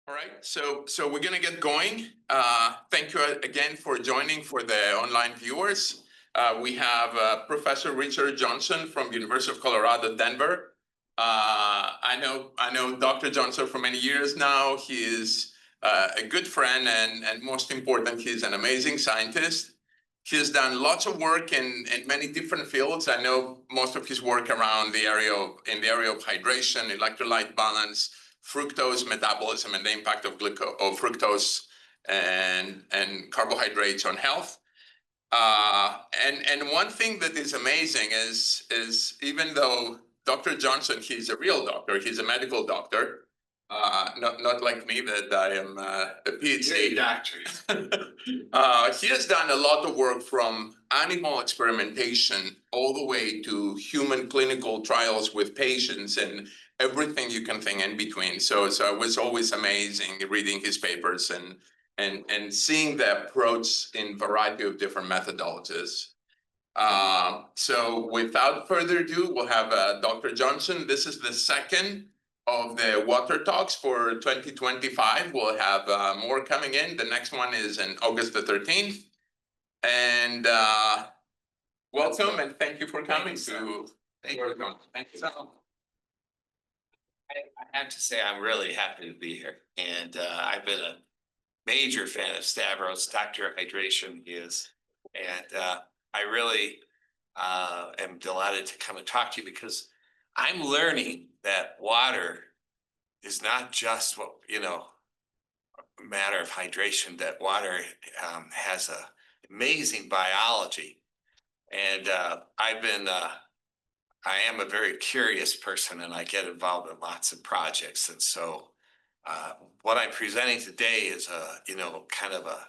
All right, so we're gonna get going. Thank you again for joining for the online viewers. We have Professor Richard Johnson from University of Colorado, Denver. I know Dr. Johnson for many years now. He is a good friend, and most important, he's an amazing scientist. He has done lots of work in many different fields. I know most of his work around the area of hydration, electrolyte balance, fructose metabolism, and the impact of fructose and carbohydrates on health. And one thing that is amazing is even though Dr. Johnson, he's a real doctor, he's a medical doctor, not like me that I am a PhD doctor. He has done a lot of work from animal experimentation all the way to human clinical trials with patients and everything you can think in between. So it was always amazing reading his papers and seeing the approach in variety of different methodologies. So without further ado, we'll have Dr. Johnson. This is the second of the water talks for 2025. We'll have more coming in. The next one is in August the 13th. And welcome and thank you for coming to. Thank you. I have to say, I'm really happy to be here. And I've been a major fan of Stavros. Dr. Hydration is. And I really am delighted to come and talk to you because I'm learning that water is not just a matter of hydration, that water has a amazing biology. And I am a very curious person and I get involved in lots of projects. And so what I'm presenting today is kind of a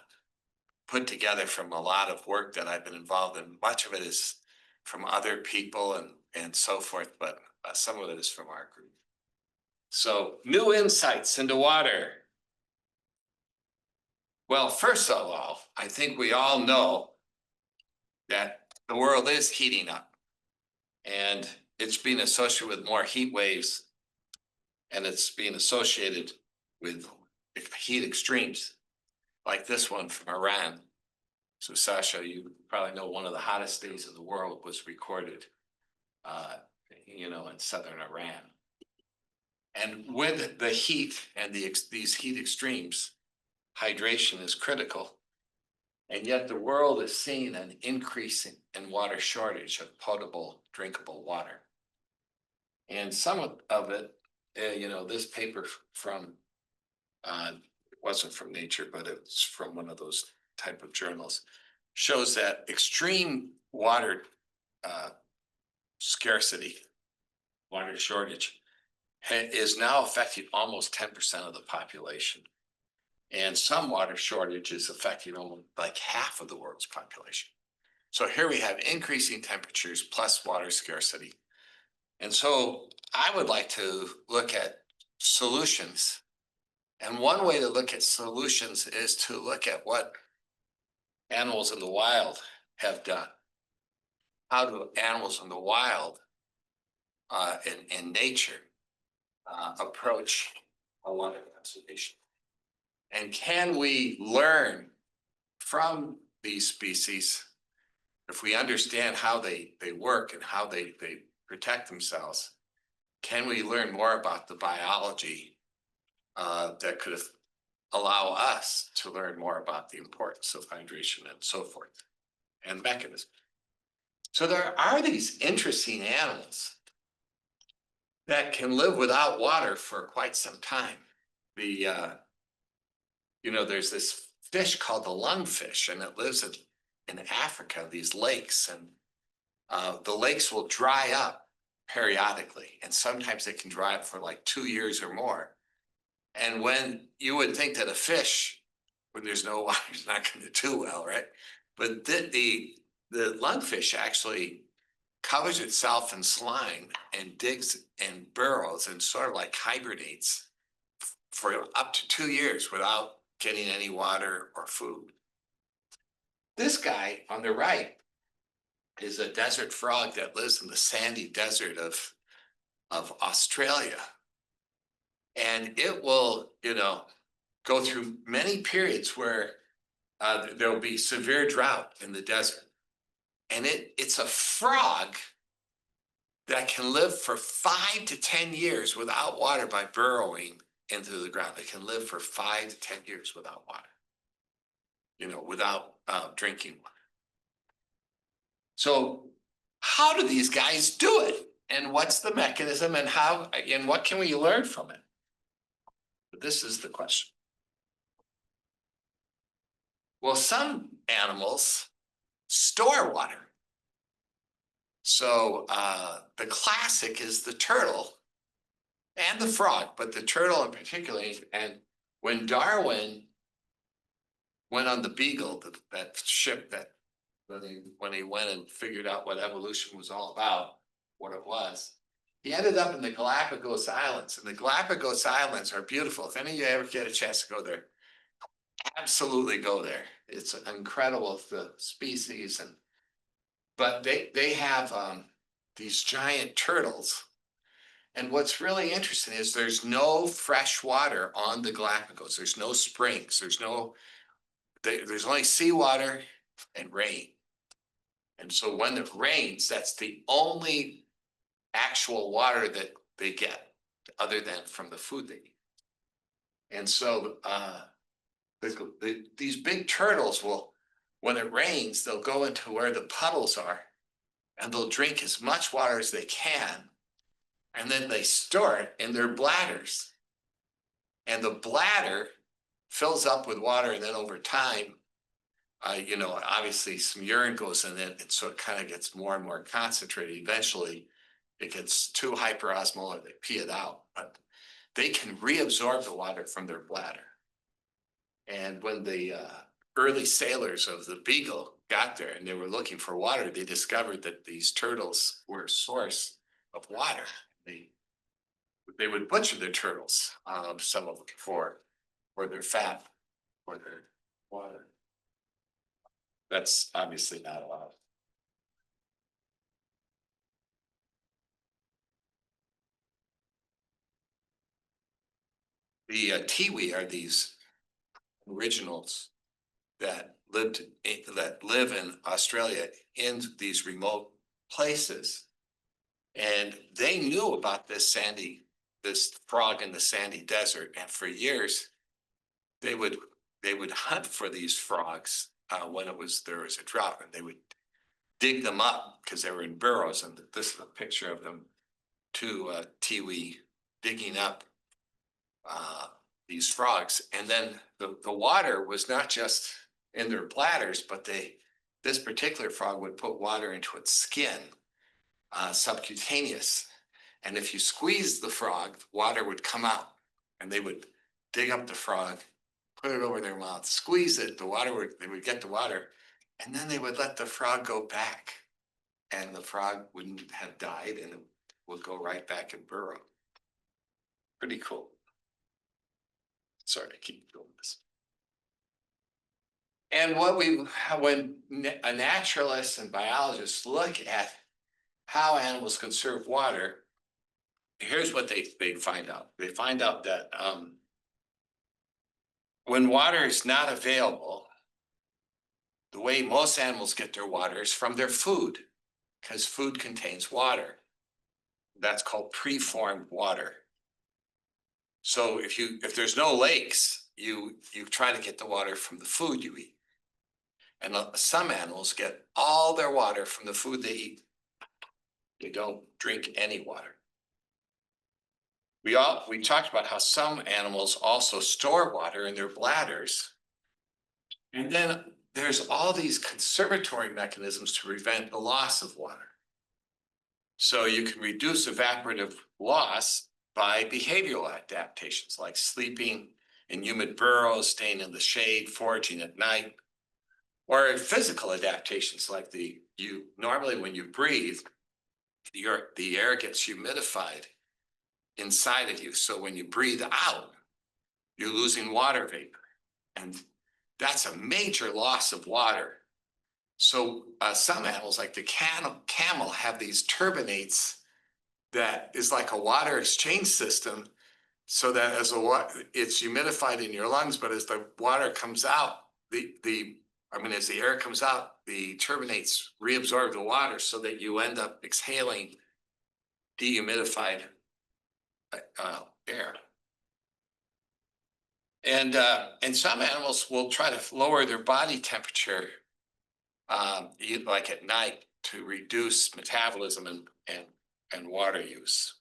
put together from a lot of work that I've been involved in. Much of it is from other people and so forth, but some of it is from our group. So, new insights into water. Well, first of all, I think we all know that the world is heating up and it's being associated with more heat waves and it's being associated with heat extremes like this one from Iran. So Sasha, you probably know one of the hottest days in the world was recorded, in southern Iran. And with the heat and these heat extremes, hydration is critical. And yet the world is seeing an increase in water shortage of potable, drinkable water. And some of it, this paper from, it wasn't from Nature, but it's from one of those type of journals, shows that extreme water scarcity, water shortage, is now affecting almost 10% of the population. And some water shortage is affecting almost like half of the world's population. So here we have increasing temperatures plus water scarcity. And so I would like to look at solutions. And one way to look at solutions is to look at what animals in the wild have done. How do animals in the wild in nature approach a water conservation? And can we learn from these species if we understand how they work and how they protect themselves? Can we learn more about the biology that could allow us to learn more about the importance of hydration and so forth and mechanisms? So there are these interesting animals that can live without water for quite some time. There's this fish called the lungfish, and it lives in Africa, these lakes, and the lakes will dry up periodically, and sometimes they can dry up for like 2 years or more. And when you would think that a fish, when there's no water, is not going to do well, right? But the lungfish actually covers itself in slime and digs and burrows and sort of like hibernates for up to 2 years without getting any water or food. This guy on the right is a desert frog that lives in the sandy desert of Australia. And it will, go through many periods where there will be severe drought in the desert. And it's a frog that can live for 5 to 10 years without water by burrowing into the ground. They can live for 5 to 10 years without water, without drinking water. So how do these guys do it? And what's the mechanism, and what can we learn from it? But this is the question. Well, some animals store water. So the classic is the turtle and the frog, but the turtle in particular. And when Darwin went on the Beagle, that ship that when he went and figured out what evolution was all about, what it was, he ended up in the Galapagos Islands. And the Galapagos Islands are beautiful. If any of you ever get a chance to go there, absolutely go there. It's incredible, the species. But they have these giant turtles. And what's really interesting is there's no fresh water on the Galapagos. There's no springs. There's only seawater and rain. And so when it rains, that's the only actual water that they get, other than from the food they eat. And so these big turtles will, when it rains, they'll go into where the puddles are and they'll drink as much water as they can. And then they store it in their bladders. And the bladder fills up with water, and then over time, obviously some urine goes in it, and so it kind of gets more and more concentrated. Eventually, it gets too hyperosmolar, they pee it out, but they can reabsorb the water from their bladder. And when the early sailors of the Beagle got there and they were looking for water, they discovered that these turtles were a source of water. They would butcher their turtles, some of them for their fat, for their water. That's obviously not allowed. The tiwi are these originals that live in Australia in these remote places. And they knew about this frog in the sandy desert. And for years, they would hunt for these frogs when there was a drought, and they would dig them up because they were in burrows. And this is a picture of them, two tiwi digging up these frogs. And then the water was not just in their bladders, but this particular frog would put water into its skin, subcutaneous. And if you squeeze the frog, water would come out, and they would dig up the frog, put it over their mouth, squeeze it, they would get the water, and then they would let the frog go back, and the frog wouldn't have died, and it would go right back and burrow. Pretty cool. Sorry, I keep doing this. And when a naturalist and biologists look at how animals conserve water, here's what they find out. They find out that when water is not available, the way most animals get their water is from their food, because food contains water. That's called preformed water. So if there's no lakes, you try to get the water from the food you eat. And some animals get all their water from the food they eat. They don't drink any water. We talked about how some animals also store water in their bladders. And then there's all these conservatory mechanisms to prevent the loss of water. So you can reduce evaporative loss by behavioral adaptations like sleeping in humid burrows, staying in the shade, foraging at night, or physical adaptations like normally when you breathe, the air gets humidified inside of you. So when you breathe out, you're losing water vapor. And that's a major loss of water. So some animals like the camel have these turbinates that is like a water exchange system so that as the water, it's humidified in your lungs, but as the water comes out, as the air comes out, the turbinates reabsorb the water so that you end up exhaling dehumidified air. And some animals will try to lower their body temperature, like at night, to reduce metabolism and water use.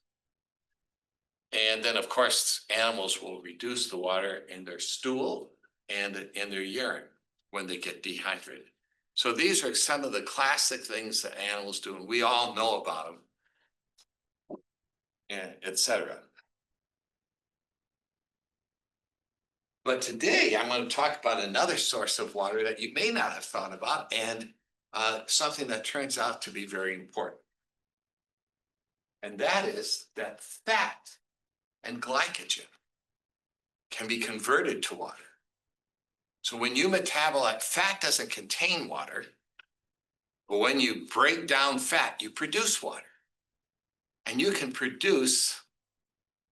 And then, of course, animals will reduce the water in their stool and in their urine when they get dehydrated. So these are some of the classic things that animals do, and we all know about them, and et cetera. But today I'm going to talk about another source of water that you may not have thought about, and something that turns out to be very important. And that is that fat and glycogen can be converted to water. So when you metabolize, fat doesn't contain water, but when you break down fat, you produce water. And you can produce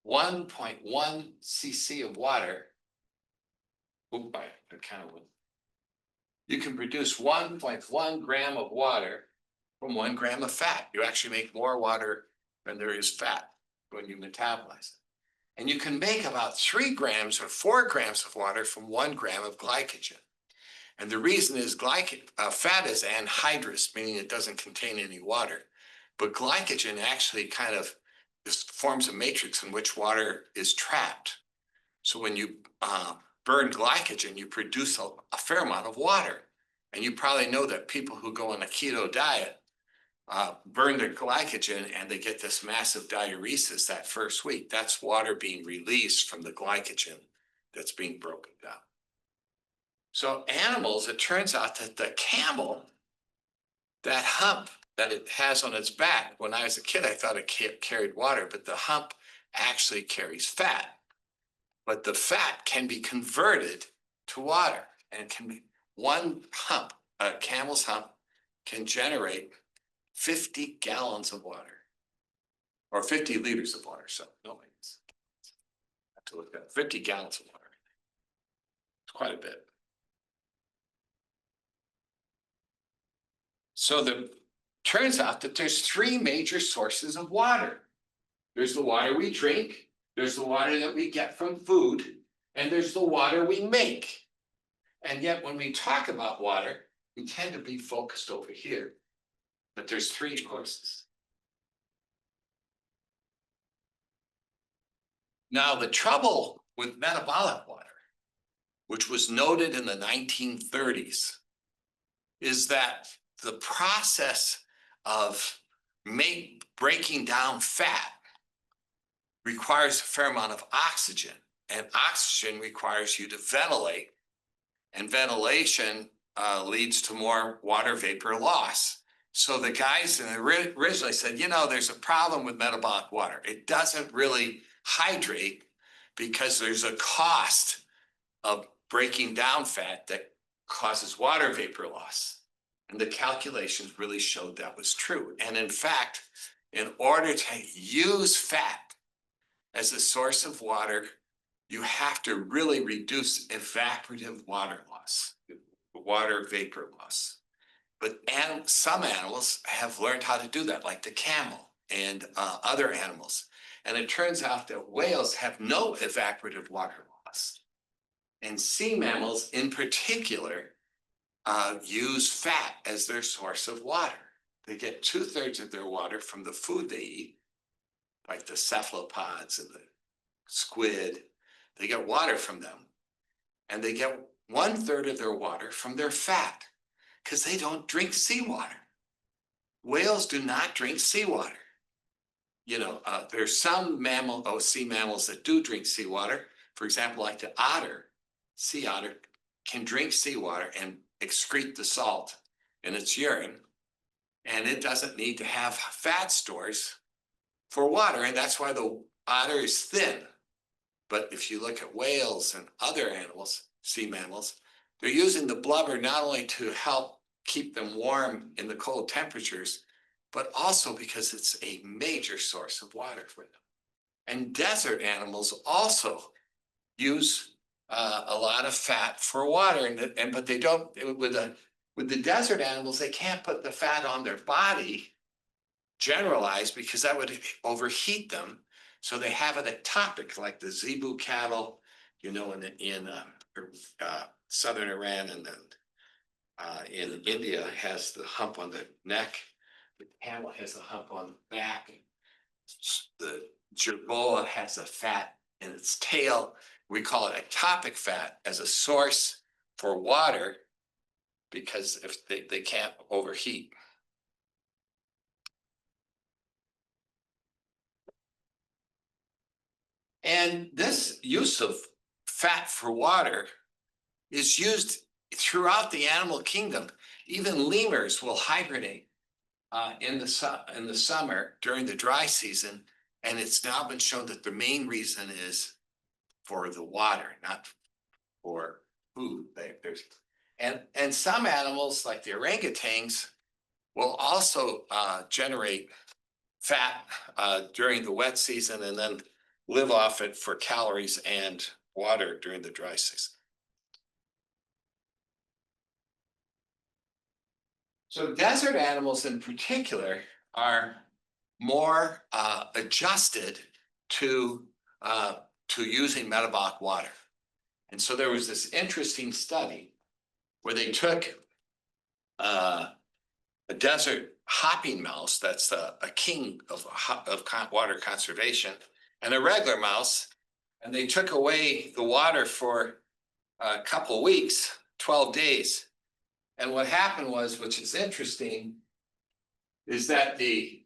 1.1 cc of water. Oop, I kind of went. You can produce 1.1 gram of water from 1 gram of fat. You actually make more water than there is fat when you metabolize it. And you can make about 3 grams or 4 grams of water from 1 gram of glycogen. And the reason is fat is anhydrous, meaning it doesn't contain any water. But glycogen actually kind of forms a matrix in which water is trapped. So when you burn glycogen, you produce a fair amount of water. And you probably know that people who go on a keto diet burn their glycogen and they get this massive diuresis that first week. That's water being released from the glycogen that's being broken down. So animals, it turns out that the camel, that hump that it has on its back, when I was a kid, I thought it carried water, but the hump actually carries fat. But the fat can be converted to water, and it can be one hump, a camel's hump can generate 50 gallons of water, or 50 liters of water. So no, it's have to look at 50 gallons of water. It's quite a bit. So turns out that there's 3 major sources of water. There's the water we drink, there's the water that we get from food, and there's the water we make. And yet when we talk about water, we tend to be focused over here. But there's 3 sources. Now, the trouble with metabolic water, which was noted in the 1930s, is that the process of breaking down fat requires a fair amount of oxygen, and oxygen requires you to ventilate, and ventilation leads to more water vapor loss. So the guys originally said, there's a problem with metabolic water. It doesn't really hydrate because there's a cost of breaking down fat that causes water vapor loss. And the calculations really showed that was true. And in fact, in order to use fat as a source of water, you have to really reduce evaporative water loss, water vapor loss. But some animals have learned how to do that, like the camel and other animals. And it turns out that whales have no evaporative water loss. And sea mammals in particular use fat as their source of water. They get 2/3 of their water from the food they eat, like the cephalopods and the squid. They get water from them. And they get 1/3 of their water from their fat, because they don't drink seawater. Whales do not drink seawater. There's some sea mammals that do drink seawater. For example, like the sea otter can drink seawater and excrete the salt in its urine. And it doesn't need to have fat stores for water. And that's why the otter is thin. But if you look at whales and other animals, sea mammals, they're using the blubber not only to help keep them warm in the cold temperatures, but also because it's a major source of water for them. And desert animals also use a lot of fat for water, and but they don't with the desert animals, they can't put the fat on their body generalized because that would overheat them. So they have it ectopic, like the zebu cattle, you know, in southern Iran, and then in India has the hump on the neck. The camel has a hump on the back. The jerboa has a fat in its tail. We call it ectopic fat as a source for water because if they can't overheat. And this use of fat for water is used throughout the animal kingdom. Even lemurs will hibernate in the summer during the dry season, and it's now been shown that the main reason is for the water, not for food. And some animals, like the orangutans, will also generate fat during the wet season and then live off it for calories and water during the dry season. So desert animals in particular are more adjusted to using metabolic water. And so there was this interesting study where they took a desert hopping mouse that's a king of water conservation, and a regular mouse, and they took away the water for a couple of weeks, 12 days. And what happened was, which is interesting, is that the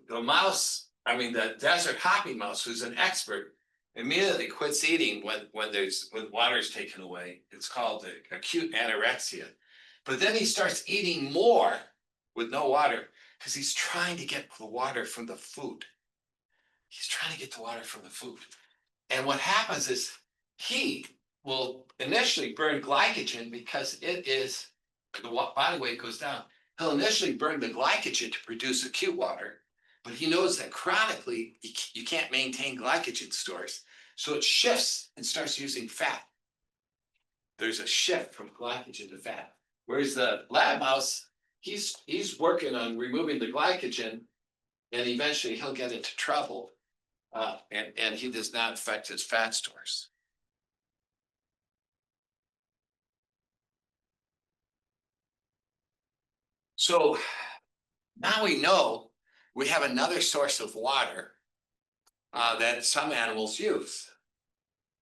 mouse, I mean, the desert hopping mouse, who's an expert, immediately quits eating when water is taken away. It's called acute anorexia. But then he starts eating more with no water because he's trying to get the water from the food. He's trying to get the water from the food. And what happens is he will initially burn glycogen because it is, the body weight goes down. He'll initially burn the glycogen to produce acute water, but he knows that chronically you can't maintain glycogen stores. So it shifts and starts using fat. There's a shift from glycogen to fat. Whereas the lab mouse, he's working on removing the glycogen, and eventually he'll get into trouble. And he does not affect his fat stores. So now we know we have another source of water that some animals use.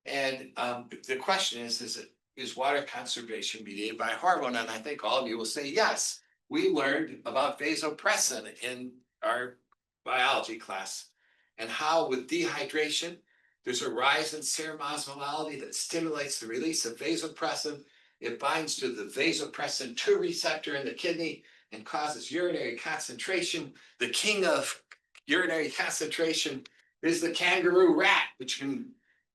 And the question is water conservation mediated by hormone? And I think all of you will say yes. We learned about vasopressin in our biology class, and how with dehydration, there's a rise in serum osmolality that stimulates the release of vasopressin. It binds to the vasopressin 2 receptor in the kidney and causes urinary concentration. The king of urinary concentration is the kangaroo rat, which can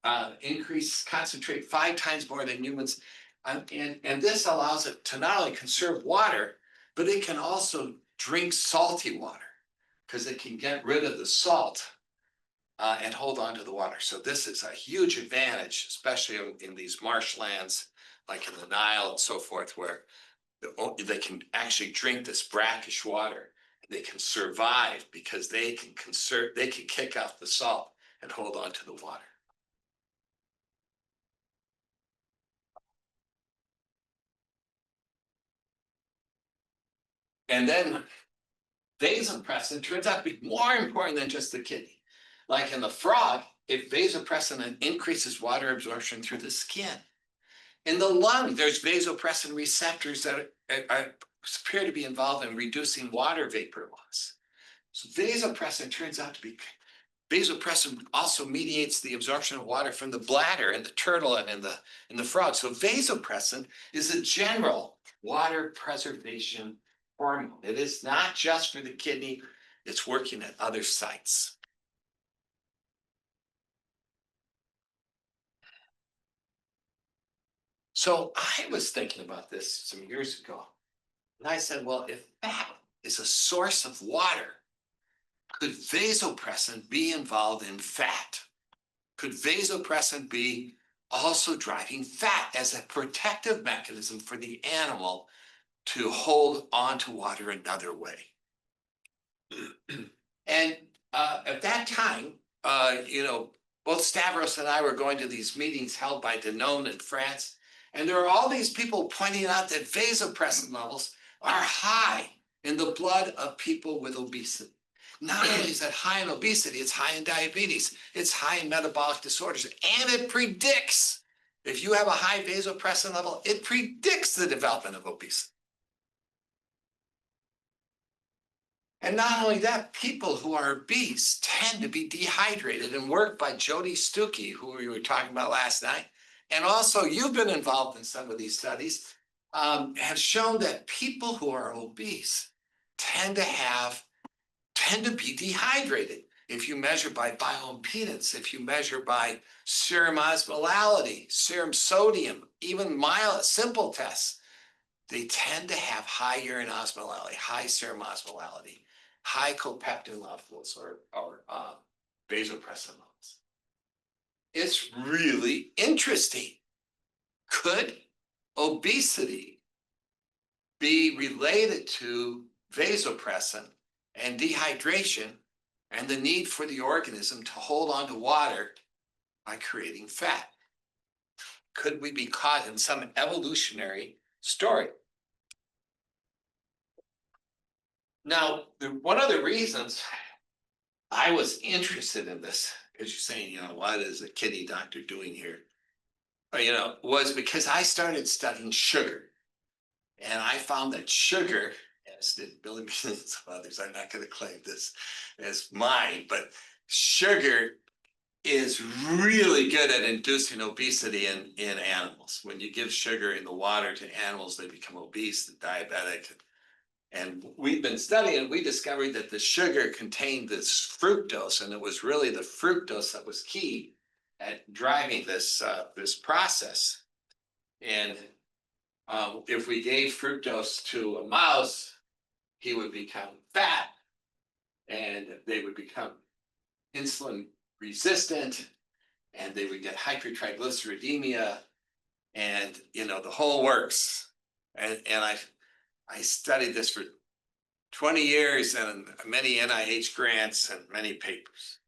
concentrate 5 times more than humans. And this allows it to not only conserve water, but it can also drink salty water because it can get rid of the salt and hold on to the water. So this is a huge advantage, especially in these marshlands, like in the Nile and so forth, where they can actually drink this brackish water. They can survive because they can kick out the salt and hold on to the water. And then vasopressin turns out to be more important than just the kidney. Like in the frog, if vasopressin increases water absorption through the skin. In the lung, there's vasopressin receptors that appear to be involved in reducing water vapor loss. So vasopressin turns out to be, vasopressin also mediates the absorption of water from the bladder and the turtle and in the frog. So vasopressin is a general water preservation hormone. It is not just for the kidney, it's working at other sites. So I was thinking about this some years ago, and I said, well, if fat is a source of water, could vasopressin be involved in fat? Could vasopressin be also driving fat as a protective mechanism for the animal to hold on to water another way? And at that time, both Stavros and I were going to these meetings held by Danone in France. And there are all these people pointing out that vasopressin levels are high in the blood of people with obesity. Not only is it high in obesity, it's high in diabetes, it's high in metabolic disorders, and it predicts, if you have a high vasopressin level, it predicts the development of obesity. And not only that, people who are obese tend to be dehydrated, and work by Jody Stuckey, who we were talking about last night, and also you've been involved in some of these studies, have shown that people who are obese tend to be dehydrated. If you measure by bioimpedance, if you measure by serum osmolality, serum sodium, even mild, simple tests, they tend to have high urine osmolality, high serum osmolality, high copeptin levels or vasopressin levels. It's really interesting. Could obesity be related to vasopressin and dehydration and the need for the organism to hold on to water by creating fat? Could we be caught in some evolutionary story? Now, one of the reasons I was interested in this, because you're saying, what is a kidney doctor doing here? Was because I started studying sugar. And I found that sugar, as did millions of others, I'm not going to claim this as mine, but sugar is really good at inducing obesity in animals. When you give sugar in the water to animals, they become obese, diabetic. And we've been studying, we discovered that the sugar contained this fructose, and it was really the fructose that was key at driving this process. And if we gave fructose to a mouse, he would become fat, and they would become insulin resistant, and they would get hypertriglyceridemia, and the whole works. And I studied this for 20 years and many NIH grants and many papers.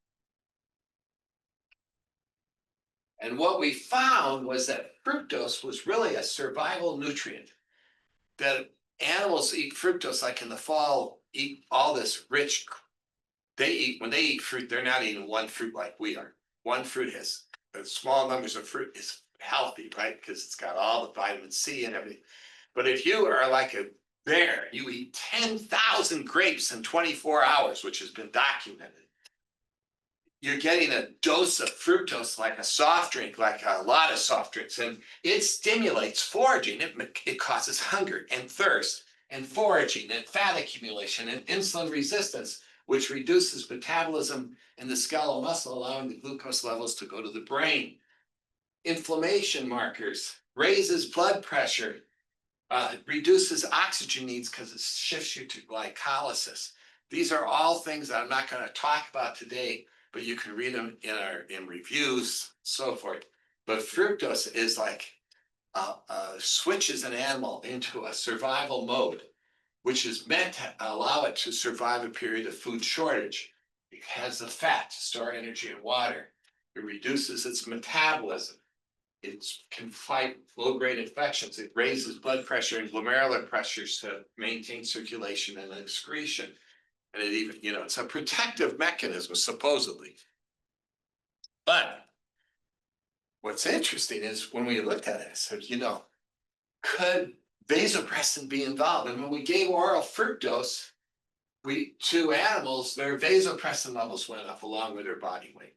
And what we found was that fructose was really a survival nutrient. That animals eat fructose, like in the fall, eat all this rich. When they eat fruit, they're not eating one fruit like we are. One fruit has small numbers of fruit is healthy, right? Because it's got all the vitamin C and everything. But if you are like a bear, you eat 10,000 grapes in 24 hours, which has been documented. You're getting a dose of fructose like a soft drink, like a lot of soft drinks, and it stimulates foraging. It causes hunger and thirst and foraging and fat accumulation and insulin resistance, which reduces metabolism in the skeletal muscle, allowing the glucose levels to go to the brain. Inflammation markers, raises blood pressure, reduces oxygen needs because it shifts you to glycolysis. These are all things that I'm not going to talk about today, but you can read them in reviews, so forth. But fructose is like switches an animal into a survival mode, which is meant to allow it to survive a period of food shortage. It has the fat to store energy and water. It reduces its metabolism. It can fight low-grade infections. It raises blood pressure and glomerular pressures to maintain circulation and excretion. And it even, it's a protective mechanism, supposedly. But what's interesting is when we looked at it, I said, could vasopressin be involved? And when we gave oral fructose to animals, their vasopressin levels went up along with their body weight.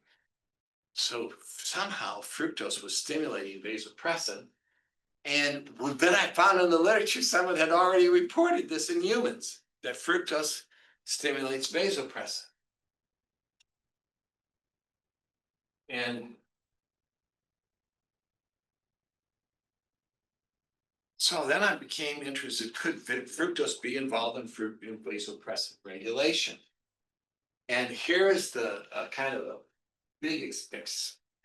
So somehow fructose was stimulating vasopressin. And then I found in the literature, someone had already reported this in humans, that fructose stimulates vasopressin. And so then I became interested, could fructose be involved in vasopressin regulation? And here is the kind of a big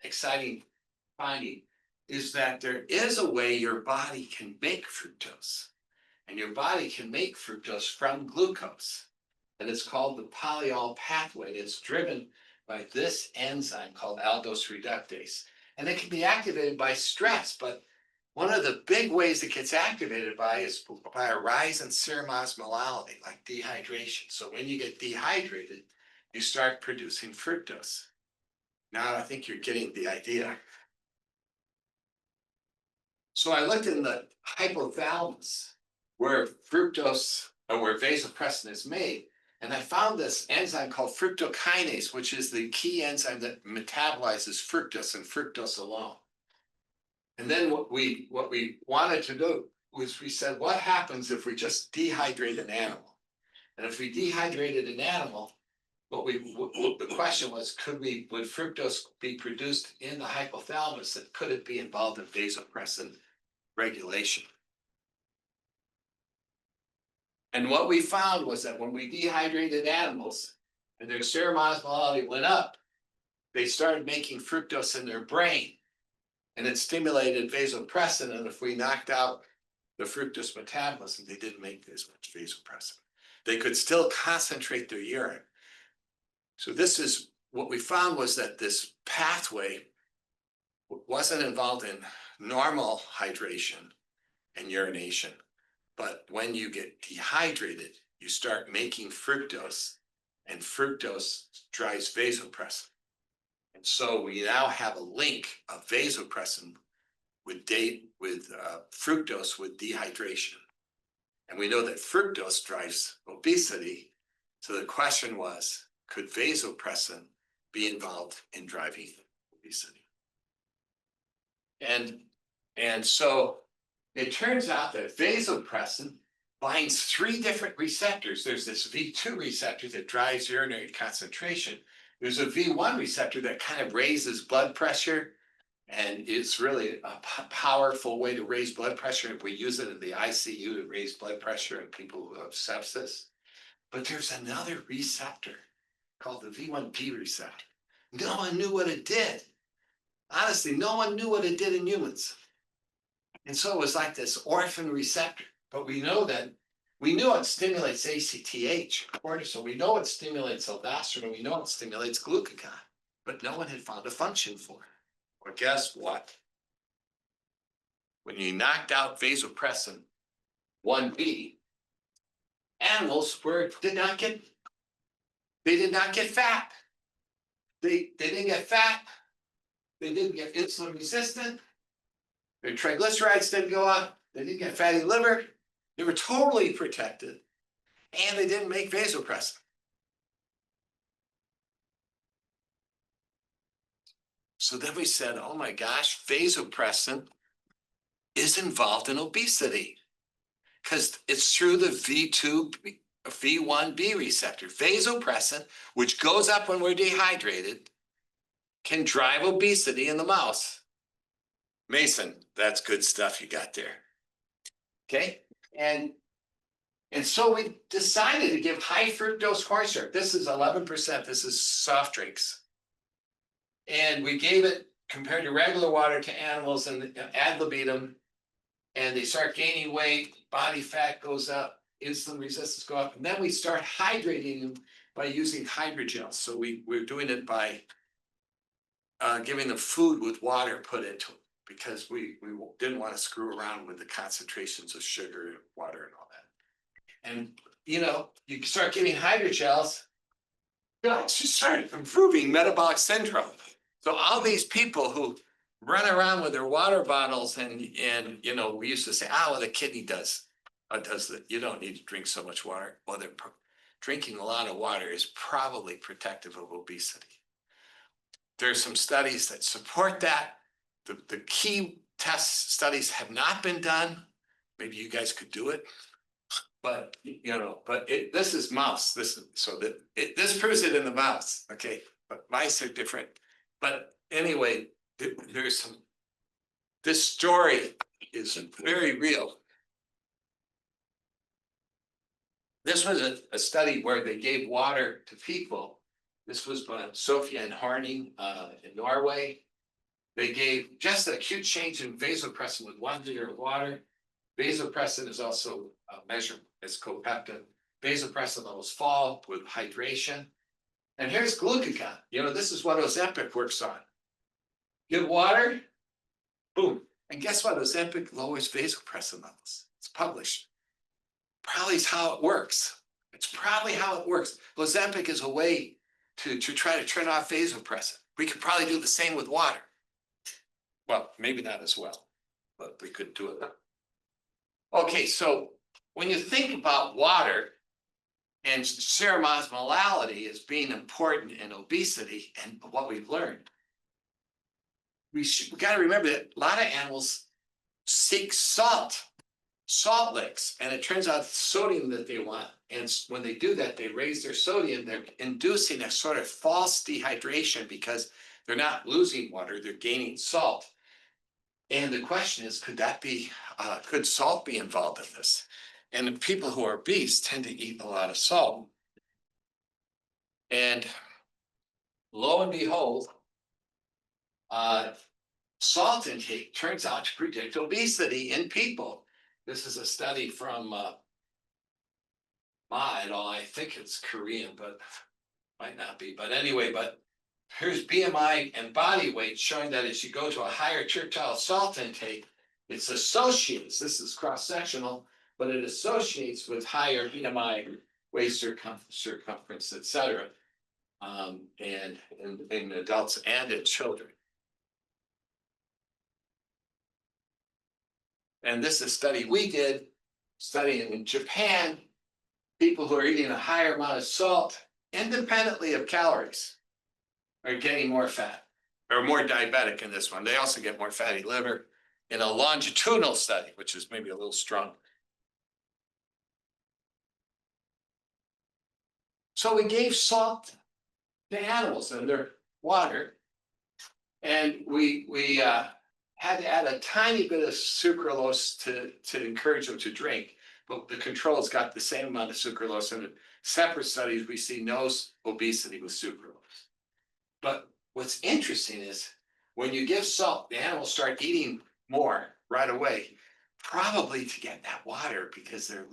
exciting finding is that there is a way your body can make fructose. And your body can make fructose from glucose. And it's called the polyol pathway. It's driven by this enzyme called aldose reductase. And it can be activated by stress, but one of the big ways it gets activated by is by a rise in serum osmolality, like dehydration. So when you get dehydrated, you start producing fructose. Now I think you're getting the idea. So I looked in the hypothalamus where fructose or where vasopressin is made, and I found this enzyme called fructokinase, which is the key enzyme that metabolizes fructose and fructose alone. And then what we wanted to do was we said, what happens if we just dehydrate an animal? And if we dehydrated an animal, the question was, would fructose be produced in the hypothalamus, and could it be involved in vasopressin regulation? And what we found was that when we dehydrated animals and their serum osmolality went up, they started making fructose in their brain, and it stimulated vasopressin. And if we knocked out the fructose metabolism, they didn't make as much vasopressin. They could still concentrate their urine. So this is what we found, was that this pathway wasn't involved in normal hydration and urination. But when you get dehydrated, you start making fructose, and fructose drives vasopressin. And so we now have a link of vasopressin with fructose with dehydration. And we know that fructose drives obesity. So the question was, could vasopressin be involved in driving obesity? And so it turns out that vasopressin binds 3 different receptors. There's this V2 receptor that drives urinary concentration. There's a V1 receptor that kind of raises blood pressure, and it's really a powerful way to raise blood pressure. We use it in the ICU to raise blood pressure in people who have sepsis. But there's another receptor called the V1B receptor. No one knew what it did. Honestly, no one knew what it did in humans. And so it was like this orphan receptor, but we knew it stimulates ACTH, cortisol. We know it stimulates aldosterone. We know it stimulates glucagon, but no one had found a function for it. Well, guess what? When you knocked out vasopressin 1B, animals did not get fat. They didn't get fat. They didn't get insulin resistant. Their triglycerides didn't go up. They didn't get fatty liver. They were totally protected. And they didn't make vasopressin. So then we said, oh my gosh, vasopressin is involved in obesity, because it's through the V1B receptor. Vasopressin, which goes up when we're dehydrated, can drive obesity in the mouse. Mason, that's good stuff you got there. Okay, and so we decided to give high fructose corn syrup. This is 11%. This is soft drinks. And we gave it compared to regular water to animals, and ad libitum, and they start gaining weight, body fat goes up, insulin resistance go up, and then we start hydrating them by using hydrogels. So we're doing it by giving them food with water put into it, because we didn't want to screw around with the concentrations of sugar and water and all that. And you start giving hydrogels, you start improving metabolic syndrome. So all these people who run around with their water bottles and we used to say, well, the kidney does that. You don't need to drink so much water. Well, drinking a lot of water is probably protective of obesity. There's some studies that support that. The key test studies have not been done. Maybe you guys could do it. But this is mouse. This proves it in the mouse. Okay, but mice are different. But anyway, this story is very real. This was a study where they gave water to people, This was by Sophia and Harning in Norway. They gave just an acute change in vasopressin with 1 liter of water. Vasopressin is also measured as copeptin. Vasopressin levels fall with hydration. And here's glucagon. You know, this is what Ozempic works on. Give water, boom. And guess what? Ozempic lowers vasopressin levels. It's published. Probably is how it works. It's probably how it works. Ozempic is a way to try to turn off vasopressin. We could probably do the same with water. Well, maybe not as well, but we could do it. Okay, so when you think about water and serum osmolality as being important in obesity and what we've learned, we got to remember that a lot of animals seek salt licks, and it turns out sodium that they want. And when they do that, they raise their sodium. They're inducing a sort of false dehydration because they're not losing water, they're gaining salt. And the question is, could salt be involved in this? And people who are obese tend to eat a lot of salt. And lo and behold, salt intake turns out to predict obesity in people. This is a study from Ma et al. I think it's Korean, but might not be. But anyway, here's BMI and body weight showing that as you go to a higher tertile salt intake, it's associates, this is cross-sectional, but it associates with higher BMI, waist circumference, et cetera, and in adults and in children. And this is a study we did, studying in Japan, people who are eating a higher amount of salt, independently of calories, are getting more fat, or more diabetic in this one. They also get more fatty liver in a longitudinal study, which is maybe a little strong. So we gave salt to animals in their water, and we had to add a tiny bit of sucralose to encourage them to drink, but the controls got the same amount of sucralose. And in separate studies, we see no obesity with sucralose. But what's interesting is when you give salt, the animals start eating more right away, probably to get that water because they're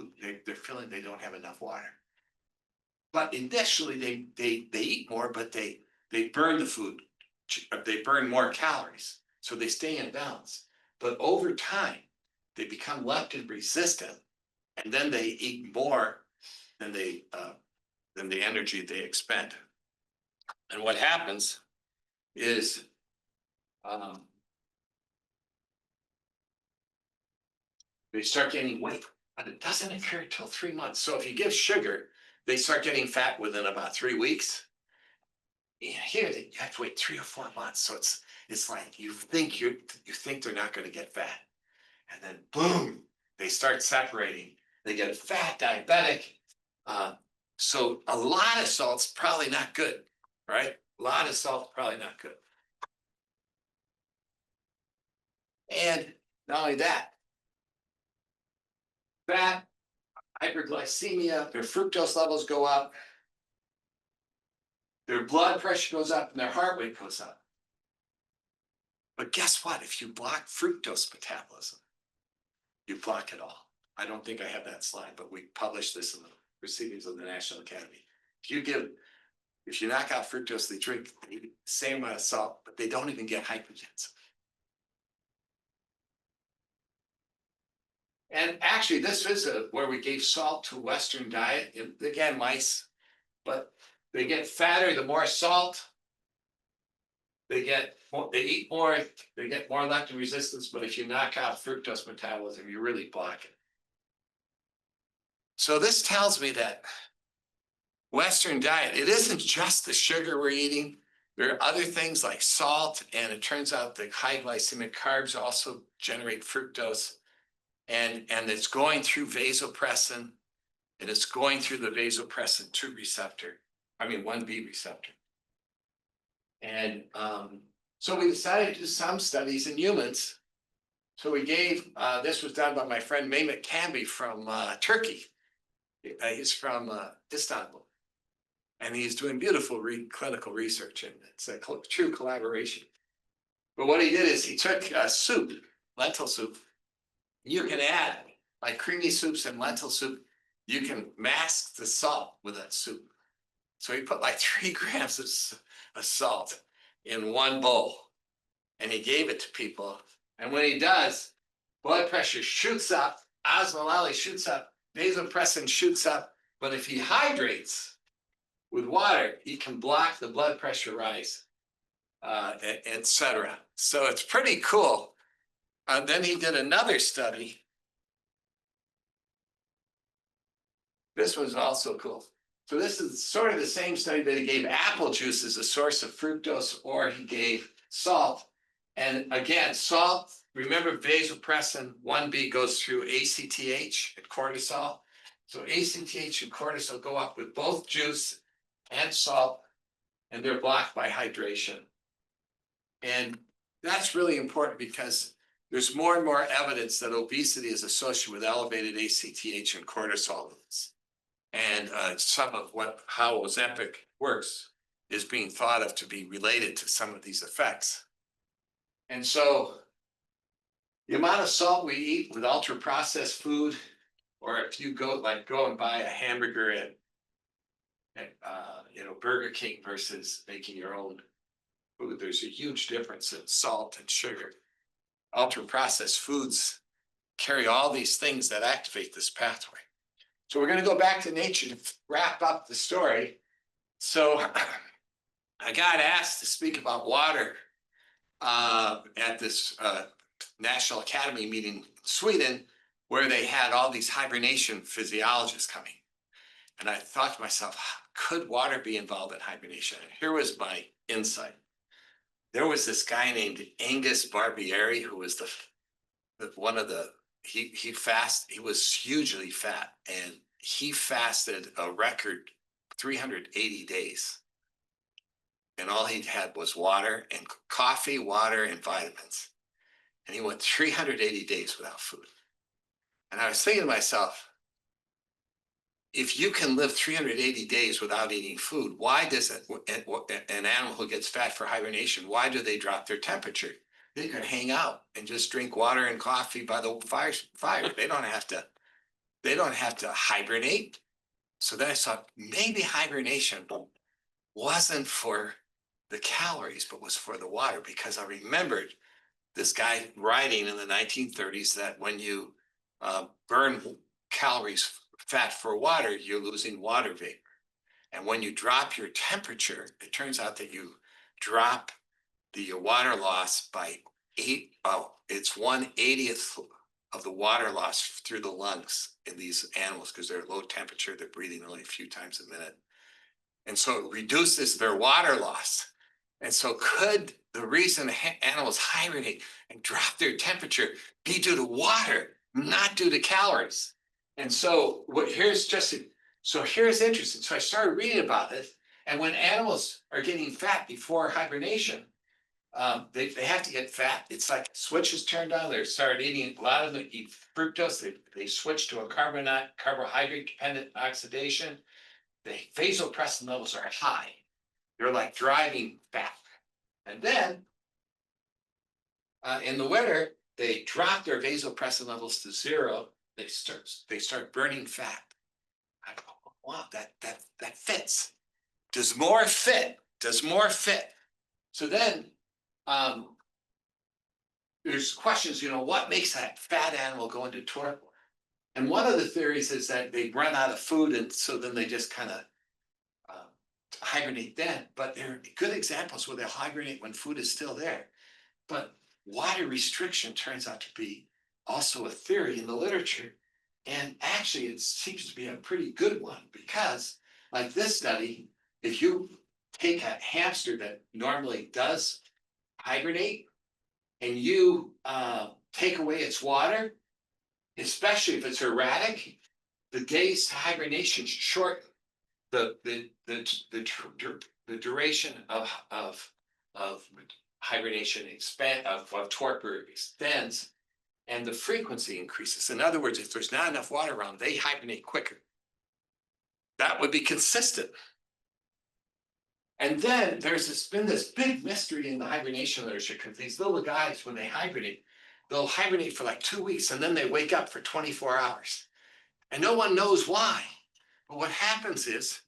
feeling they don't have enough water. But initially they eat more, but they burn the food, they burn more calories, so they stay in balance. But over time, they become leptin resistant, and then they eat more than the energy they expend. And what happens is they start gaining weight, but it doesn't occur until 3 months. So if you give sugar, they start getting fat within about 3 weeks. Here you have to wait 3 or 4 months. So it's like you think they're not going to get fat, and then boom, they start separating. They get fat, diabetic. So a lot of salt's probably not good, right? A lot of salt probably not good. And not only that, fat, hyperglycemia, their fructose levels go up, their blood pressure goes up, and their heart rate goes up. But guess what? If you block fructose metabolism, you block it all. I don't think I have that slide, but we published this in the proceedings of the National Academy. If you knock out fructose, they drink the same amount of salt, but they don't even get hypertensive. And actually, this is where we gave salt to Western diet. Again, mice, but they get fatter the more salt. They eat more, they get more leptin resistance, but if you knock out fructose metabolism, you really block it. So this tells me that Western diet, it isn't just the sugar we're eating. There are other things like salt, and it turns out that high glycemic carbs also generate fructose, and it's going through vasopressin, and it's going through the vasopressin 1b receptor. And so we decided to do some studies in humans. So we gave, this was done by my friend Mehmet Kambi from Turkey. He's from Istanbul. And he's doing beautiful clinical research, and it's a true collaboration. But what he did is he took soup, lentil soup. You can add like creamy soups and lentil soup. You can mask the salt with that soup. So he put like 3 grams of salt in one bowl, and he gave it to people. And when he does, blood pressure shoots up, osmolality shoots up, vasopressin shoots up. But if he hydrates with water, he can block the blood pressure rise, etc. So it's pretty cool. Then he did another study. This was also cool. So this is sort of the same study that he gave apple juice as a source of fructose, or he gave salt. And again, salt, remember vasopressin 1B goes through ACTH and cortisol. So ACTH and cortisol go up with both juice and salt, and they're blocked by hydration. And that's really important because there's more and more evidence that obesity is associated with elevated ACTH and cortisol levels. And some of how Ozempic works is being thought of to be related to some of these effects. And so the amount of salt we eat with ultra processed food, or if you go and buy a hamburger at Burger King versus making your own food, there's a huge difference in salt and sugar. Ultra processed foods carry all these things that activate this pathway. So we're going to go back to nature to wrap up the story. So I got asked to speak about water at this National Academy meeting in Sweden, where they had all these hibernation physiologists coming. And I thought to myself, could water be involved in hibernation? And here was my insight. There was this guy named Angus Barbieri, who was he was hugely fat, and he fasted a record 380 days. And all he had was water and coffee, water, and vitamins. And he went 380 days without food. And I was thinking to myself, if you can live 380 days without eating food, why does an animal who gets fat for hibernation, why do they drop their temperature? They can hang out and just drink water and coffee by the fire. They don't have to hibernate. So then I thought maybe hibernation wasn't for the calories, but was for the water, because I remembered this guy writing in the 1930s that when you burn fat for water, you're losing water vapor. And when you drop your temperature, it turns out that you drop the water loss by it's 1/80th of the water loss through the lungs in these animals, because they're low temperature, they're breathing only a few times a minute. And so it reduces their water loss. And so could the reason animals hibernate and drop their temperature be due to water, not due to calories? And so here's interesting. So I started reading about it. And when animals are getting fat before hibernation, they have to get fat. It's like switch is turned on. They start eating, a lot of them eat fructose. They switch to a carbohydrate dependent oxidation. The vasopressin levels are high. They're like driving fat. And then in the winter, they drop their vasopressin levels to 0. They start burning fat. I go, wow, that fits. Does more fit? So then there's questions, what makes that fat animal go into torpor? And one of the theories is that they run out of food, and so then they just kind of hibernate then. But there are good examples where they'll hibernate when food is still there. But water restriction turns out to be also a theory in the literature. And actually, it seems to be a pretty good one, because like this study, if you take a hamster that normally does hibernate and you take away its water, especially if it's erratic, the days to hibernation shorten. The duration of hibernation of torpor extends, and the frequency increases. In other words, if there's not enough water around, they hibernate quicker. That would be consistent And then been this big mystery in the hibernation literature, because these little guys, when they hibernate, they'll hibernate for like 2 weeks and then they wake up for 24 hours. And no one knows why. But what happens is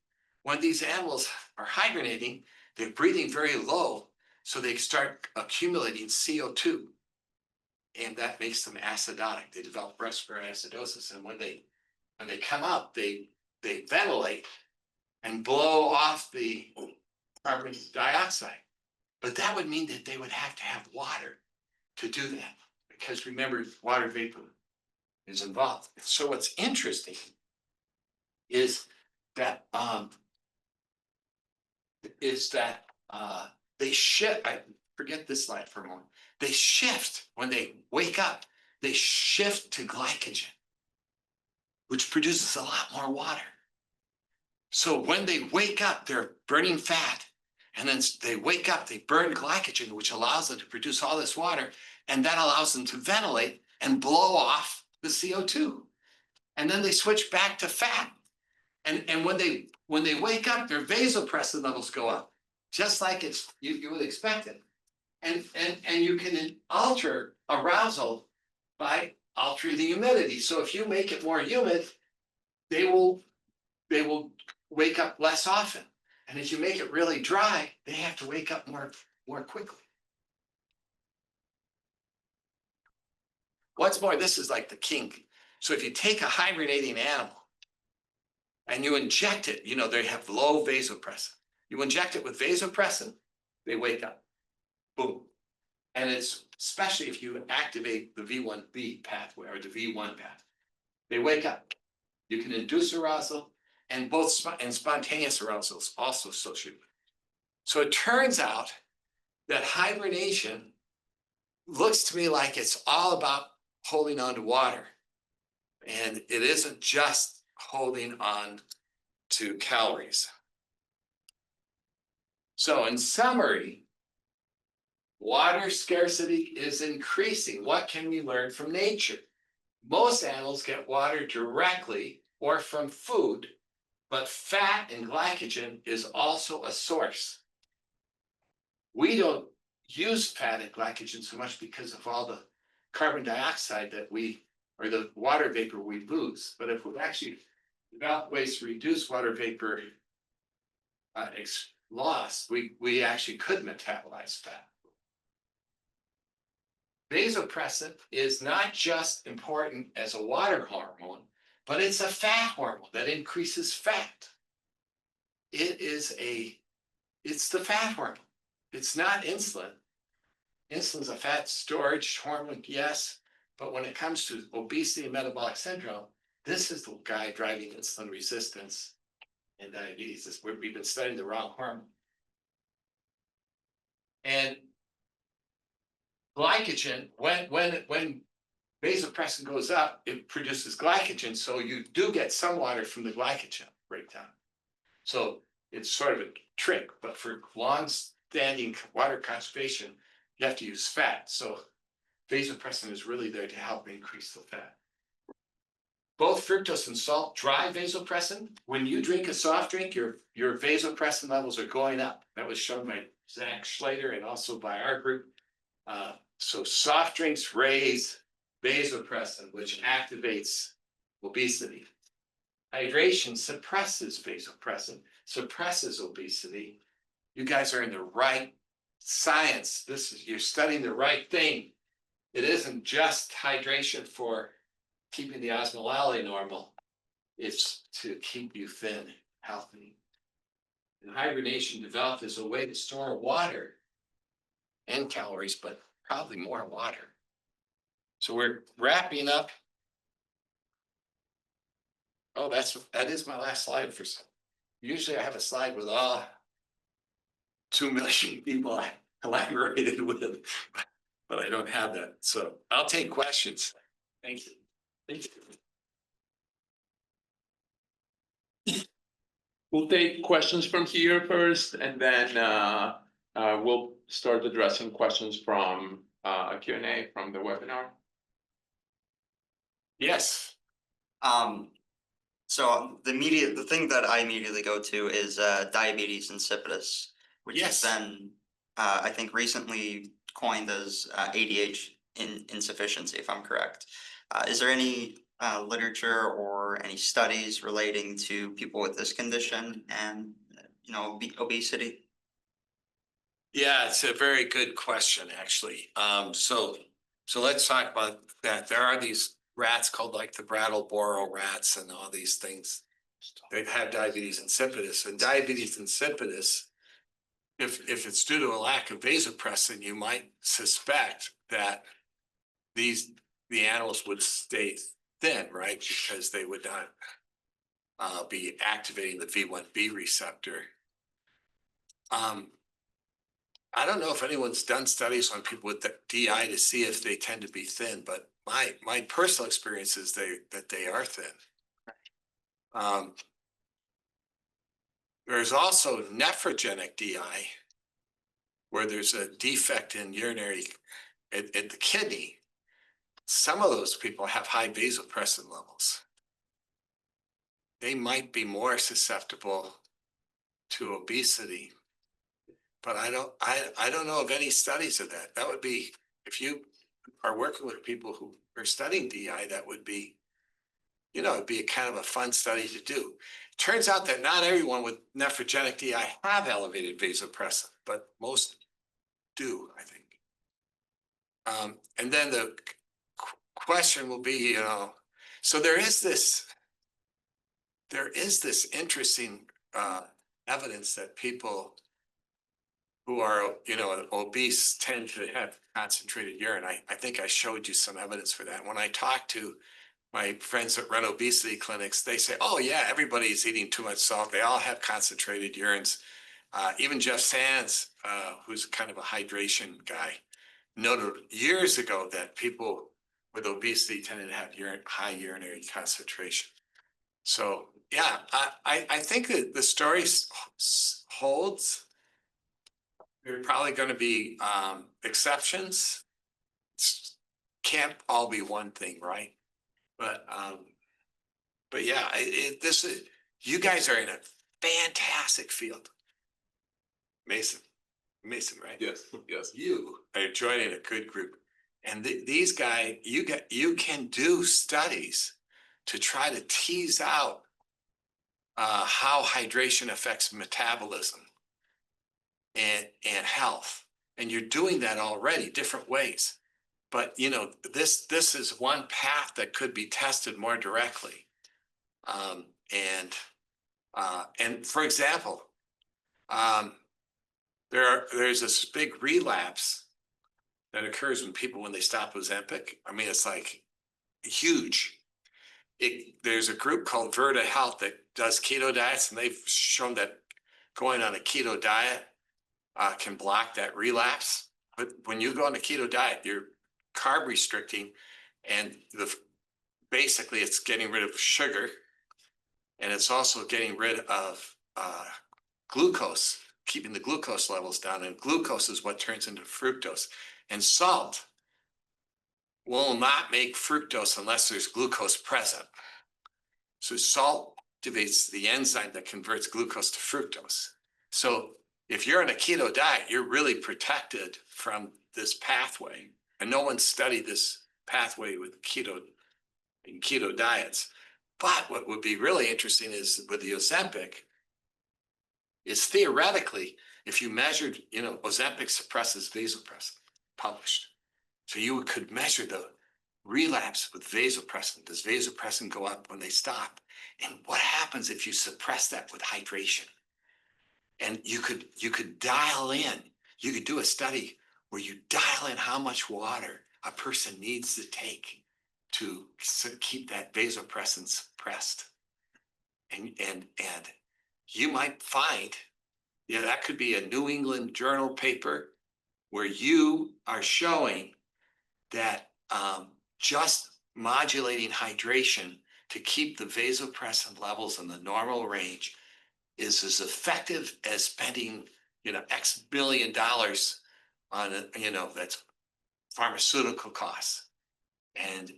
when these animals are hibernating, they're breathing very low, so they start accumulating CO2. And that makes them acidotic. They develop respiratory acidosis. And when they come out, they ventilate and blow off the carbon dioxide. But that would mean that they would have to have water to do that, because remember, water vapor is involved. So what's interesting is that they shift. I forget this slide for a moment. They shift when they wake up. They shift to glycogen, which produces a lot more water. So when they wake up, they're burning fat, and then they wake up, they burn glycogen, which allows them to produce all this water, and that allows them to ventilate and blow off the CO2. And then they switch back to fat. And when they wake up, their vasopressin levels go up, just like you would expect it. And you can alter arousal by altering the humidity. So if you make it more humid, they will wake up less often. And if you make it really dry, they have to wake up more quickly. What's more, this is like the kink. So if you take a hibernating animal and you inject it, they have low vasopressin. You inject it with vasopressin, they wake up. Boom. And it's especially if you activate the V1B pathway or the V1 pathway, they wake up. You can induce arousal, and spontaneous arousal is also associated with it. So it turns out that hibernation looks to me like it's all about holding on to water. And it isn't just holding on to calories. So in summary, water scarcity is increasing. What can we learn from nature? Most animals get water directly or from food, but fat and glycogen is also a source. We don't use fat and glycogen so much because of all the carbon dioxide or the water vapor we lose. But if we actually develop ways to reduce water vapor loss, we actually could metabolize fat. Vasopressin is not just important as a water hormone, but it's a fat hormone that increases fat. It's the fat hormone. It's not insulin. Insulin's a fat storage hormone, yes, but when it comes to obesity and metabolic syndrome, this is the guy driving insulin resistance and diabetes. We've been studying the wrong hormone. And glycogen, when vasopressin goes up, it produces glycogen, so you do get some water from the glycogen breakdown. So it's sort of a trick, but for long-standing water conservation, you have to use fat. So vasopressin is really there to help increase the fat. Both fructose and salt drive vasopressin. When you drink a soft drink, your vasopressin levels are going up. That was shown by Zach Schlater and also by our group. So soft drinks raise vasopressin, which activates obesity. Hydration suppresses vasopressin, suppresses obesity. You guys are in the right science. You're studying the right thing. It isn't just hydration for keeping the osmolality normal. It's to keep you thin, healthy. And hibernation developed as a way to store water and calories, but probably more water. So we're wrapping up. Oh, that is my last slide for some. Usually I have a slide with all 2 million people I collaborated with, but I don't have that. So I'll take questions. Thank you. Thank you. We'll take questions from here first, and then we'll start addressing questions from a Q&A from the webinar. Yes. So the thing that I immediately go to is diabetes insipidus. which has Yes. been, I think recently coined as insufficiency, if I'm correct. Is there any literature or any studies relating to people with this condition and, obesity? Yeah, it's a very good question, actually. So let's talk about that. There are these rats called like the Brattleboro rats and all these things. They have diabetes insipidus, and diabetes insipidus, if it's due to a lack of vasopressin, you might suspect that the animals would stay thin, right? Because they would not be activating the V1B receptor. I don't know if anyone's done studies on people with the DI to see if they tend to be thin, but my personal experience is that they are thin. There's also nephrogenic DI, where there's a defect in urinary at the kidney. Some of those people have high vasopressin levels. They might be more susceptible to obesity, but I don't know of any studies of that. That would be, if you are working with people who are studying DI, that would be, it'd be a kind of a fun study to do. Turns out that not everyone with nephrogenic DI have elevated vasopressin, but most do, I think. And then the question will be, so there is this interesting evidence that people who are, obese tend to have concentrated urine. I think I showed you some evidence for that. When I talk to my friends that run obesity clinics, they say, oh yeah, everybody's eating too much salt. They all have concentrated urines. Even Jeff Sands, who's kind of a hydration guy, noted years ago that people with obesity tended to have high urinary concentration. So yeah, I think that the story holds. There are probably going to be exceptions. Can't all be one thing, right? But yeah, you guys are in a fantastic field. Mason, right? Yes, yes. You are joining a good group, and these guys, you can do studies to try to tease out how hydration affects metabolism and health, and you're doing that already, different ways. But this is one path that could be tested more directly. And for example, there's this big relapse that occurs when they stop Ozempic. I mean, it's like huge. There's a group called Verta Health that does keto diets, and they've shown that going on a keto diet can block that relapse. But when you go on a keto diet, you're carb restricting, and basically it's getting rid of sugar, and it's also getting rid of glucose, keeping the glucose levels down. And glucose is what turns into fructose. And salt will not make fructose unless there's glucose present. So salt activates the enzyme that converts glucose to fructose. So if you're on a keto diet, you're really protected from this pathway. And no one studied this pathway with keto diets. But what would be really interesting is with the Ozempic, is theoretically, if you measured, Ozempic suppresses vasopressin, published. So you could measure the relapse with vasopressin. Does vasopressin go up when they stop? And what happens if you suppress that with hydration? And you could dial in, you could do a study where you dial in how much water a person needs to take to keep that vasopressin suppressed. And you might find, that could be a New England Journal paper where you are showing that just modulating hydration to keep the vasopressin levels in the normal range is as effective as spending, X billion dollars on, that's pharmaceutical costs. And,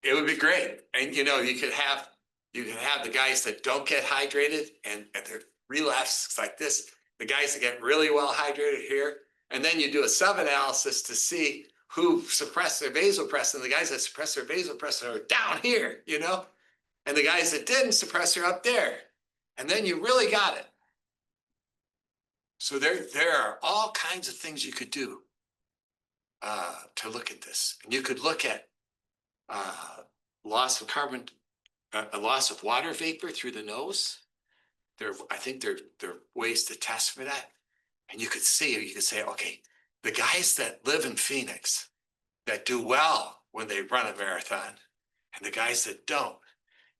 it would be great. And, you could have the guys that don't get hydrated and their relapse like this. the guys that get really well hydrated here. And then you do a sub-analysis to see who suppressed their vasopressin. The guys that suppress their vasopressin are down here, you know? And the guys that didn't suppress are up there. And then you really got it. So there are all kinds of things you could do to look at this. And you could look at loss of carbon, a loss of water vapor through the nose. I think there are ways to test for that. And you could say, okay, the guys that live in Phoenix that do well when they run a marathon and the guys that don't,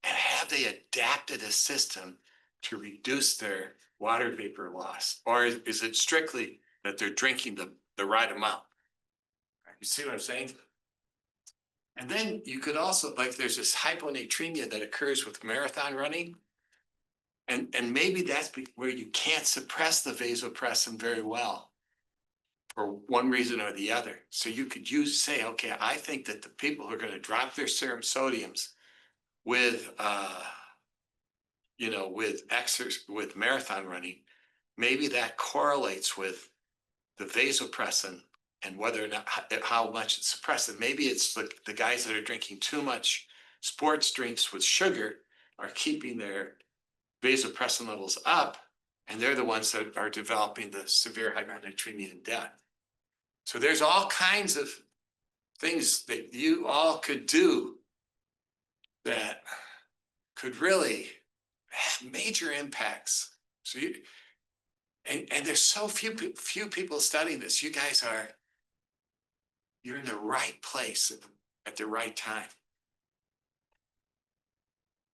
and have they adapted a system to reduce their water vapor loss? Or is it strictly that they're drinking the right amount? You see what I'm saying? And then you could also, like, there's this hyponatremia that occurs with marathon running. And maybe that's where you can't suppress the vasopressin very well for one reason or the other. So you could say, okay, I think that the people who are going to drop their serum sodiums with, with marathon running, maybe that correlates with the vasopressin and whether or not how much it's suppressed. And maybe it's the guys that are drinking too much sports drinks with sugar are keeping their vasopressin levels up, and they're the ones that are developing the severe hyponatremia and death. So there's all kinds of things that you all could do that could really have major impacts. So and there's so few people studying this. You guys you're in the right place at the right time.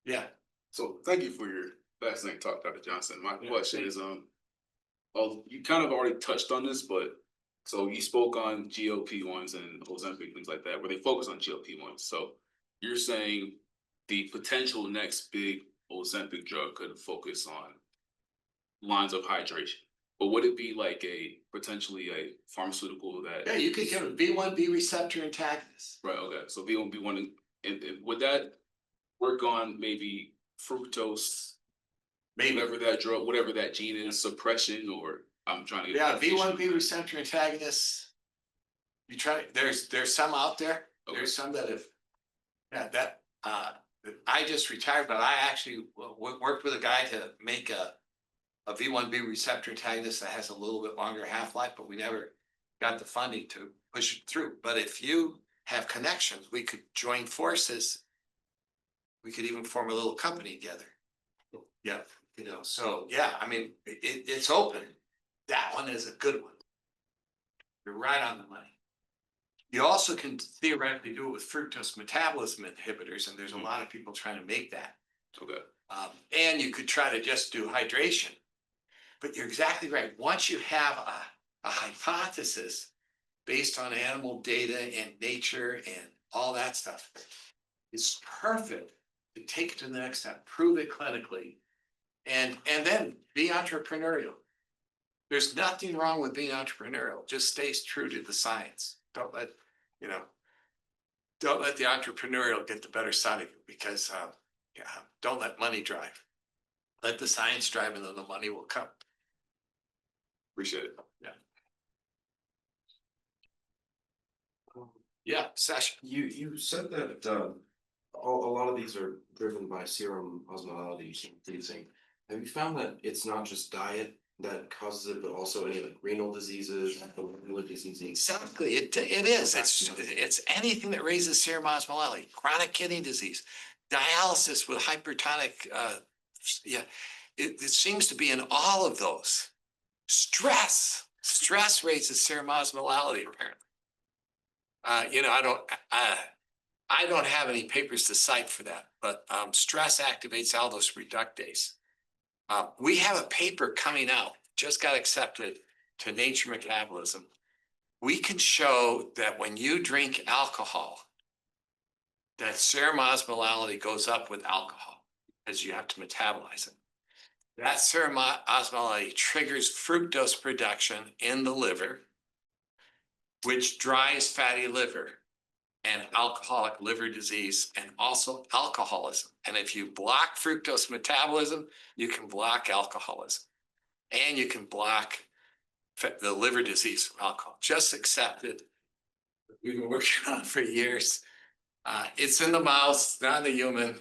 Yeah. So thank you for your fascinating talk, Dr. Johnson. My Yeah, question is, you kind of already touched on this, but so you spoke on GLP-1s and Ozempic, things like that, where they focus on GLP-1s. So you're saying the potential next big Ozempic drug could focus on lines of hydration, but would it be like potentially a pharmaceutical that? Yeah, you could give a B1B receptor antagonist. Right. Okay. So B1, and would that work on maybe fructose? Maybe. Whatever that gene is, suppression, or I'm trying to get. Yeah, B1B receptor antagonists. You try. There's some out there. Okay. There's some that have. Yeah, that I just retired, but I actually worked with a guy to make a V1B receptor antagonist that has a little bit longer half-life, but we never got the funding to push it through. But if you have connections, we could join forces. We could even form a little company together. Yeah. So yeah, I mean, it's open. That one is a good one. You're right on the money. You also can theoretically do it with fructose metabolism inhibitors, and there's a lot of people trying to make that. Okay. And you could try to just do hydration. But you're exactly right. Once you have a hypothesis based on animal data and nature and all that stuff, it's perfect to take it to the next step, prove it clinically, and then be entrepreneurial. There's nothing wrong with being entrepreneurial. Just stay true to the science. Don't let the entrepreneurial get the better side of you, because don't let money drive. Let the science drive, and then the money will come. Appreciate it. Yeah. Yeah, Sasha. You said that a lot of these are driven by serum osmolality increasing. Have you found that it's not just diet that causes it, but also any like renal diseases, liver diseases? Exactly, it is. It's anything that raises serum osmolality, chronic kidney disease, dialysis with hypertonic. It seems to be in all of those. Stress raises serum osmolality apparently. I don't have any papers to cite for that, but stress activates aldose reductase. We have a paper coming out, just got accepted to Nature Metabolism. We can show that when you drink alcohol, that serum osmolality goes up with alcohol because you have to metabolize it. That serum osmolality triggers fructose production in the liver, which drives fatty liver and alcoholic liver disease and also alcoholism. And if you block fructose metabolism, you can block alcoholism. and you can block the liver disease from alcohol. Just accepted. We've been working on it for years. It's in the mouse, not in the human,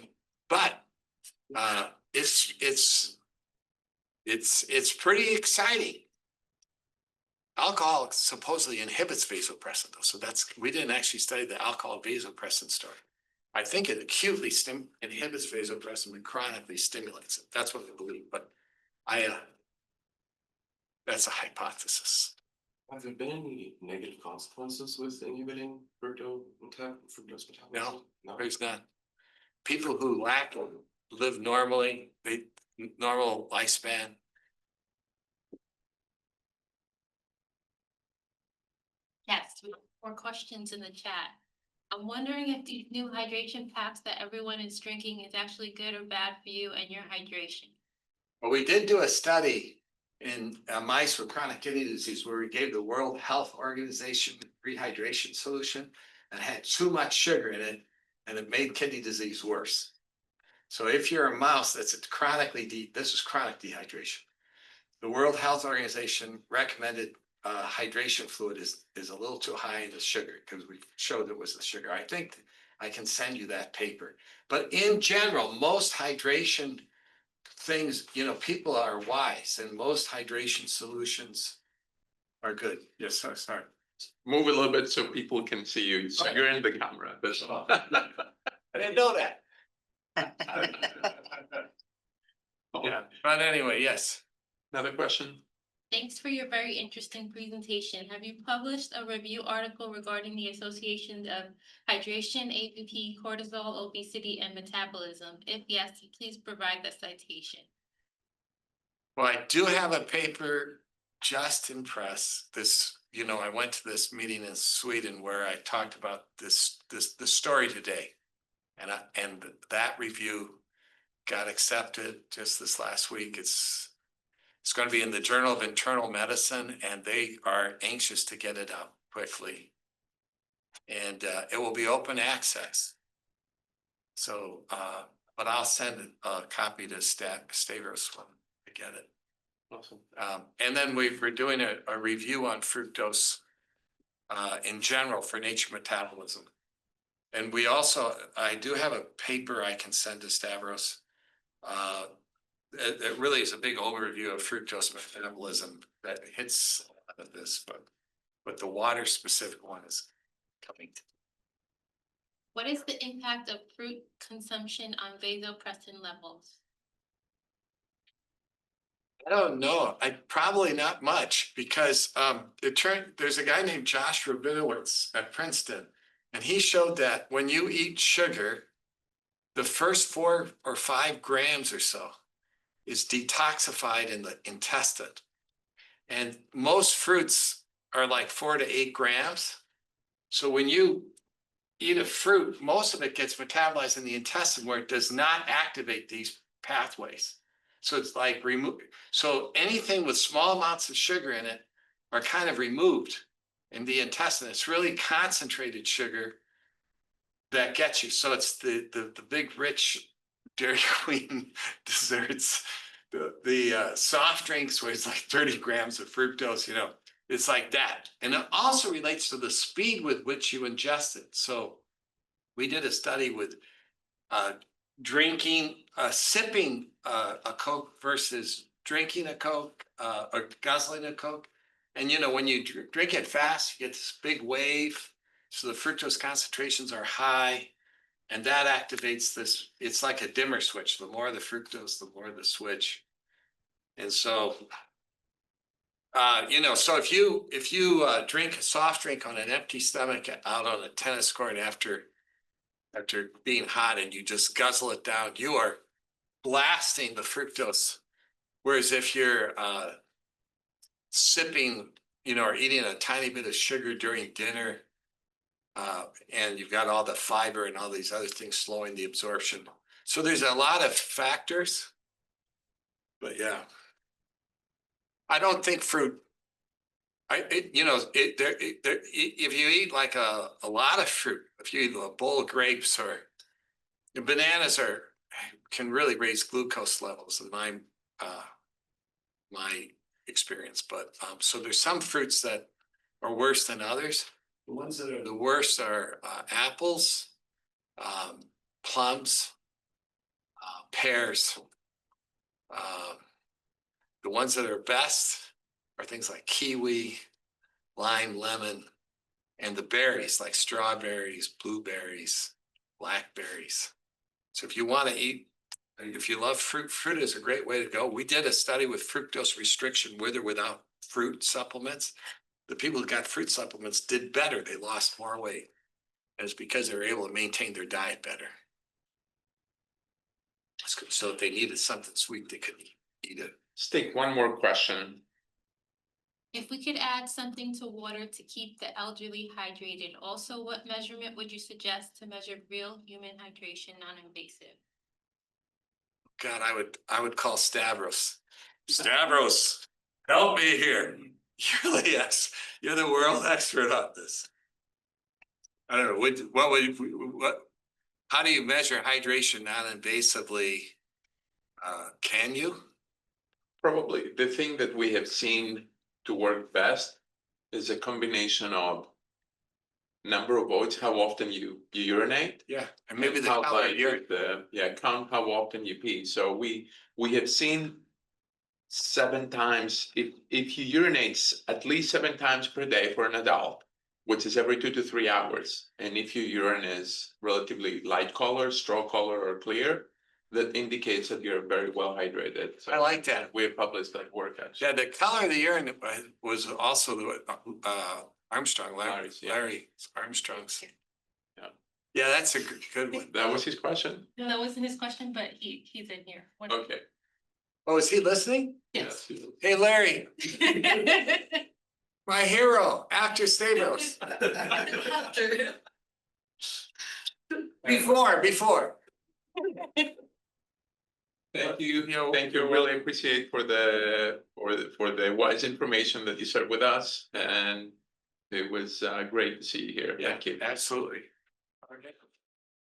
but it's pretty exciting. Alcohol supposedly inhibits vasopressin though, so we didn't actually study the alcohol vasopressin story. I think it acutely inhibits vasopressin and chronically stimulates it. That's what I believe, but that's a hypothesis. Have there been any negative consequences with inhibiting fructose metabolism? No. There's not. People who live normally, normal lifespan. Yes, we have more questions in the chat. I'm wondering if these new hydration packs that everyone is drinking is actually good or bad for you and your hydration. Well, we did do a study in mice with chronic kidney disease where we gave the World Health Organization rehydration solution and had too much sugar in it, and it made kidney disease worse. So if you're a mouse that's this is chronic dehydration. The World Health Organization recommended hydration fluid is a little too high in the sugar because we showed it was the sugar. I think I can send you that paper. But in general, most hydration things, people are wise and most hydration solutions are good. Yes, sorry. Move a little bit so people can see you. So Okay. you're in the camera. That's all. I didn't know that. Yeah, but anyway, yes. Another question? Thanks for your very interesting presentation. Have you published a review article regarding the associations of hydration, ABP, cortisol, obesity, and metabolism? If yes, please provide the citation. Well, I do have a paper just in press. I went to this meeting in Sweden where I talked about the story today. And that review got accepted just this last week. It's going to be in the Journal of Internal Medicine, and they are anxious to get it out quickly. And it will be open access. So, but I'll send a copy to Stavros when I get it. Awesome. And then we're doing a review on fructose in general for nature metabolism. And I do have a paper I can send to Stavros. It really is a big overview of fructose metabolism that hits this, but the water specific one is coming. What is the impact of fruit consumption on vasopressin levels? I don't know. Probably not much because there's a guy named Josh Rabinowitz at Princeton, and he showed that when you eat sugar, the first 4 or 5 grams or so is detoxified in the intestine. And most fruits are like 4 to 8 grams. So when you eat a fruit, most of it gets metabolized in the intestine where it does not activate these pathways. So it's like so anything with small amounts of sugar in it are kind of removed in the intestine. It's really concentrated sugar that gets you. So it's the big rich Dairy Queen desserts, the soft drinks where it's like 30 grams of fructose, it's like that. And it also relates to the speed with which you ingest it. So we did a study with sipping a Coke versus drinking a Coke or guzzling a Coke. And, when you drink it fast, you get this big wave. So the fructose concentrations are high. And that activates this, it's like a dimmer switch. The more the fructose, the more the switch. And so, so if you drink a soft drink on an empty stomach out on a tennis court after being hot and you just guzzle it down, you are blasting the fructose. Whereas if you're sipping, or eating a tiny bit of sugar during dinner, and you've got all the fiber and all these other things slowing the absorption. So there's a lot of factors, but yeah, I don't think fruit. If you eat like a lot of fruit, if you eat a bowl of grapes or bananas can really raise glucose levels. And my experience, but so there's some fruits that are worse than others. The ones that are the worst are apples, plums, pears. The ones that are best are things like kiwi, lime, lemon, and the berries like strawberries, blueberries, blackberries. So if you want to eat, if you love fruit, fruit is a great way to go. We did a study with fructose restriction with or without fruit supplements. The people who got fruit supplements did better. They lost more weight. And it's because they were able to maintain their diet better. So if they needed something sweet, they could eat it. Let's take one more question. If we could add something to water to keep the elderly hydrated, also what measurement would you suggest to measure real human hydration, non-invasive? God, I would call Stavros. Stavros, help me here. You're the you're the world expert on this. I don't know, how do you measure hydration non-invasively? Can you? Probably the thing that we have seen to work best is a combination of number of voids, how often you urinate. Yeah, and maybe the how color by of your, count how often you pee. So we have seen 7 times, if you urinate at least 7 times per day for an adult, which is every 2 to 3 hours, and if your urine is relatively light color, straw color, or clear, that indicates that you're very well hydrated. So I like that. we have published that work actually. Yeah, the color of the urine was also the Armstrong, Larry's, yeah. Larry Armstrong's. Yeah. Yeah, that's a good one. That was his question? No, that wasn't his question, but he's in here. What- Okay. Oh, is he listening? Yes. Hey, Larry, my hero, after Stavros. Before. Thank you, thank you, really appreciate for the wise information that you shared with us, and it was great to see you here, thank you. Absolutely. Okay.